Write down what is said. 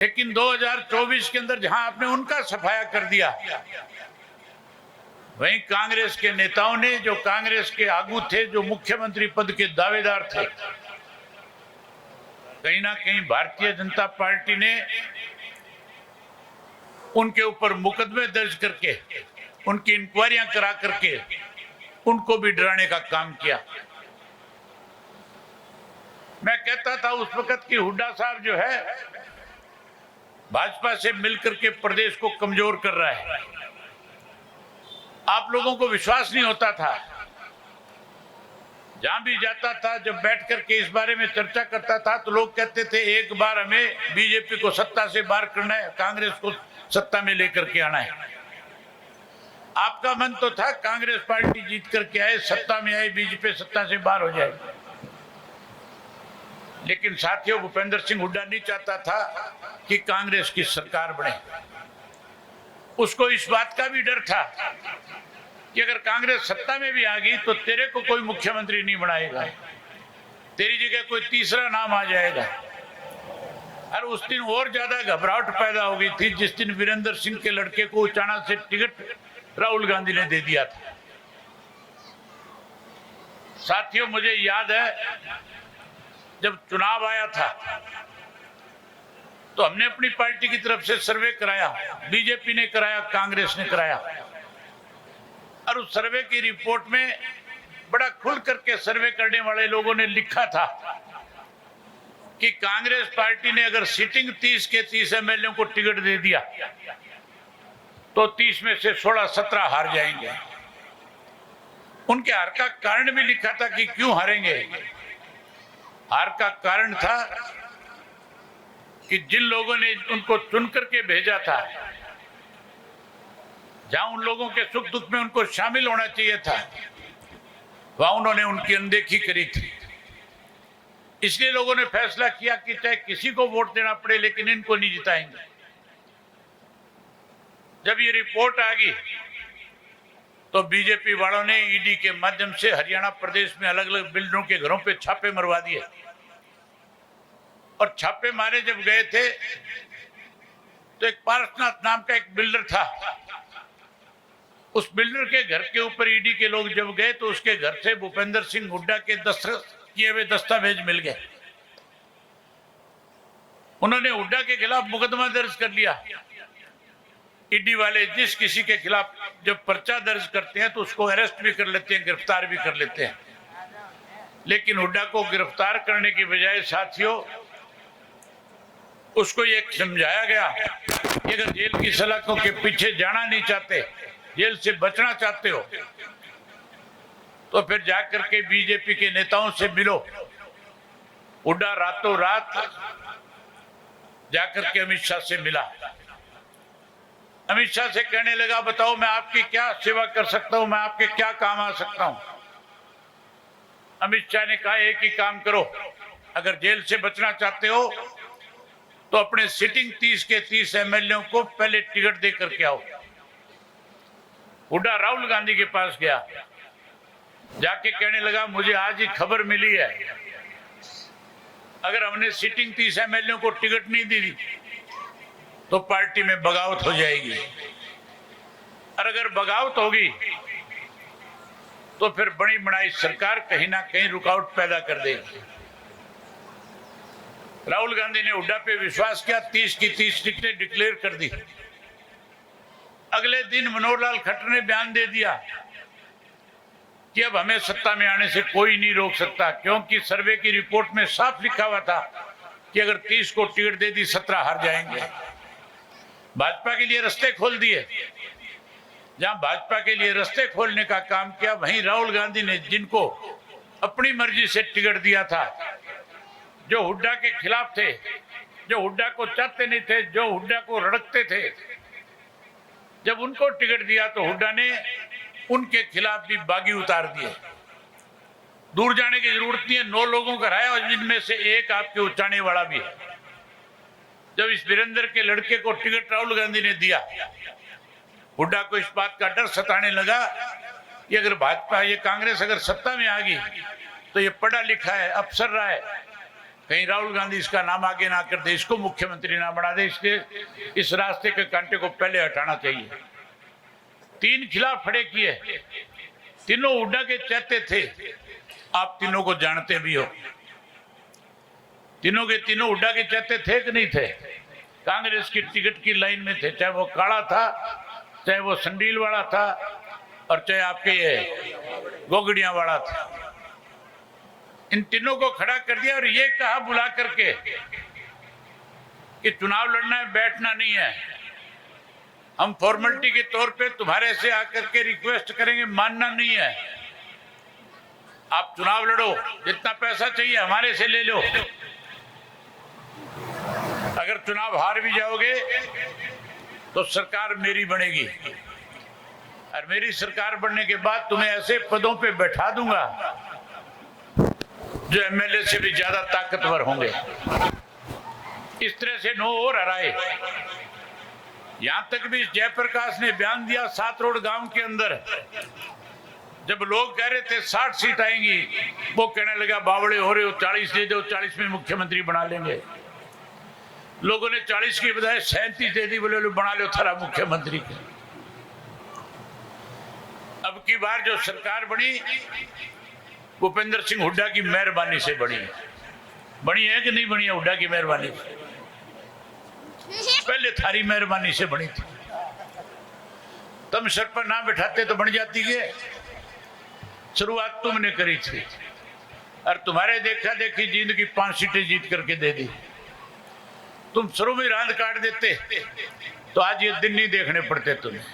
लेकिन 2024 के अंदर जहां आपने उनका सफाया कर दिया, वहीं कांग्रेस के नेताओं ने, जो कांग्रेस के आगू थे, जो मुख्यमंत्री पद के दावेदार थे, कहीं ना कहीं भारतीय जनता पार्टी ने उनके ऊपर मुकदमे दर्ज करके, उनकी इंक्वायरियां करा करके उनको भी डराने का काम किया। मैं कहता था उस वक्त कि हुड्डा साहब जो है भाजपा से मिलकर के प्रदेश को कमजोर कर रहा है। आप लोगों को विश्वास नहीं होता था। जहां भी जाता था, जब बैठ करके इस बारे में चर्चा करता था, तो लोग कहते थे एक बार हमें बीजेपी को सत्ता से बाहर करना है, कांग्रेस को सत्ता में लेकर के आना है। आपका मन तो था कांग्रेस पार्टी जीत करके आए, सत्ता में आए, बीजेपी सत्ता से बाहर हो जाए। लेकिन साथियों, भूपेंद्र सिंह हुड्डा नहीं चाहता था कि कांग्रेस की सरकार बने। उसको इस बात का भी डर था कि अगर कांग्रेस सत्ता में भी आ गई तो तेरे को कोई मुख्यमंत्री नहीं बनाएगा, तेरी जगह कोई तीसरा नाम आ जाएगा। और उस दिन और ज्यादा घबराहट पैदा हो गई थी जिस दिन वीरेंद्र सिंह के लड़के को उचाना से टिकट राहुल गांधी ने दे दिया था। साथियों, मुझे याद है जब चुनाव आया था तो हमने अपनी पार्टी की तरफ से सर्वे कराया, बीजेपी ने कराया, कांग्रेस ने कराया, और उस सर्वे की रिपोर्ट में बड़ा खुल करके सर्वे करने वाले लोगों ने लिखा था कि कांग्रेस पार्टी ने अगर सिटिंग 30 के 30 एमएलए को टिकट दे दिया तो 30 में से 16-17 हार जाएंगे। उनके हार का कारण भी लिखा था कि क्यों हारेंगे। हार का कारण था कि जिन लोगों ने उनको चुन करके भेजा था, जहां उन लोगों के सुख दुख में उनको शामिल होना चाहिए था, वहां उन्होंने उनकी अनदेखी करी थी। इसलिए लोगों ने फैसला किया कि चाहे किसी को वोट देना पड़े लेकिन इनको नहीं जिताएंगे। जब ये रिपोर्ट आ गई तो बीजेपी वालों ने ईडी के माध्यम से हरियाणा प्रदेश में अलग अलग बिल्डरों के घरों पे छापे मरवा दिए। और छापे मारे जब गए थे तो एक पारसनाथ नाम का एक बिल्डर था, उस बिल्डर के घर के ऊपर ईडी के लोग जब गए तो उसके घर से भूपेंद्र सिंह हुड्डा के दस्तखत किए हुए दस्तावेज मिल गए। उन्होंने हुड्डा के खिलाफ मुकदमा दर्ज कर लिया। ईडी वाले जिस किसी के खिलाफ जब पर्चा दर्ज करते हैं तो उसको अरेस्ट भी कर लेते हैं, गिरफ्तार भी कर लेते हैं। लेकिन हुड्डा को गिरफ्तार करने की बजाय साथियों उसको ये समझाया गया कि अगर जेल की सलाखों के पीछे जाना नहीं चाहते, जेल से बचना चाहते हो, तो फिर जाकर के बीजेपी के नेताओं से मिलो। हुड्डा रातों रात जाकर के अमित शाह से मिला। अमित शाह से कहने लगा, बताओ मैं आपकी क्या सेवा कर सकता हूं, मैं आपके क्या काम आ सकता हूं। अमित शाह ने कहा, एक ही काम करो, अगर जेल से बचना चाहते हो तो अपने सिटिंग 30 के 30 एमएलए को पहले टिकट दे करके आओ। हुड्डा राहुल गांधी के पास गया, जाके कहने लगा, मुझे आज ही खबर मिली है अगर हमने सिटिंग 30 एमएलए को टिकट नहीं दी तो पार्टी में बगावत हो जाएगी, और अगर बगावत होगी तो फिर बड़ी बनाई सरकार कहीं ना कहीं रुकावट पैदा कर देगी। राहुल गांधी ने हुड्डा पे विश्वास किया, 30 की 30 टिकटें डिक्लेयर कर दी। अगले दिन मनोहर लाल खट्टर ने बयान दे दिया कि अब हमें सत्ता में आने से कोई नहीं रोक सकता, क्योंकि सर्वे की रिपोर्ट में साफ लिखा हुआ था कि अगर 30 को टिकट दे दी 17 हार जाएंगे। भाजपा के लिए रास्ते खोल दिए। जहां भाजपा के लिए रास्ते खोलने का काम किया, वहीं राहुल गांधी ने जिनको अपनी मर्जी से टिकट दिया था, जो हुड्डा के खिलाफ थे, जो हुड्डा को चाहते नहीं थे, जो हुड्डा को रड़कते थे, जब उनको टिकट दिया तो हुड्डा ने उनके खिलाफ भी बागी उतार दिए। दूर जाने की जरूरत नहीं है, 9 लोगों का है और जिनमें से एक आपके उचाने वाला भी है। जब इस वीरेंद्र के लड़के को टिकट राहुल गांधी ने दिया, हुड्डा को इस बात का डर सताने लगा कि अगर भाजपा, ये कांग्रेस अगर सत्ता में आ गई तो ये पढ़ा लिखा है, अफसर रहा है, कहीं राहुल गांधी इसका नाम आगे ना कर दे, इसको मुख्यमंत्री ना बना दे, इसलिए इस रास्ते के कांटे को पहले हटाना चाहिए। 3 खिलाफ खड़े किए, तीनों हुड्डा के चाहते थे, आप तीनों को जानते भी हो। तीनों के तीनों हुड्डा के चाहते थे कि नहीं थे? कांग्रेस की टिकट की लाइन में थे, चाहे वो काला था, चाहे वो संडील वाला था, और चाहे आपके ये गोगड़िया वाला था। इन तीनों को खड़ा कर दिया और ये कहा बुला करके कि चुनाव लड़ना है, बैठना नहीं है। हम फॉर्मेलिटी के तौर पे तुम्हारे से आकर के रिक्वेस्ट करेंगे, मानना नहीं है। आप चुनाव लड़ो, जितना पैसा चाहिए हमारे से ले लो। अगर चुनाव हार भी जाओगे तो सरकार मेरी बनेगी, और मेरी सरकार बनने के बाद तुम्हें ऐसे पदों पे बैठा दूंगा जो एमएलए से भी ज्यादा ताकतवर होंगे। इस तरह से 9 और हराए। यहां तक भी जयप्रकाश ने बयान दिया 7 रोड गांव के अंदर, जब लोग कह रहे थे 60 सीट आएंगी, वो कहने लगा बावड़े हो रहे हो, 40 दे दो, 40 में मुख्यमंत्री बना लेंगे। लोगों ने 40 की बजाय 37 दे दी, बोले लो बना लो थारा मुख्यमंत्री। अब की बार जो सरकार बनी भूपेंद्र सिंह हुड्डा की मेहरबानी से बनी है। बनी है कि नहीं बनी है? हुड्डा की मेहरबानी से। पहले थारी मेहरबानी से बनी थी। तुम सर पर ना बैठाते तो बन जाती है। शुरुआत तुमने करी थी, और तुम्हारे देखा देखी जिंदगी 5 सीटें जीत करके दे दी। तुम शुरू में रांद काट देते तो आज ये दिन नहीं देखने पड़ते तुम्हें।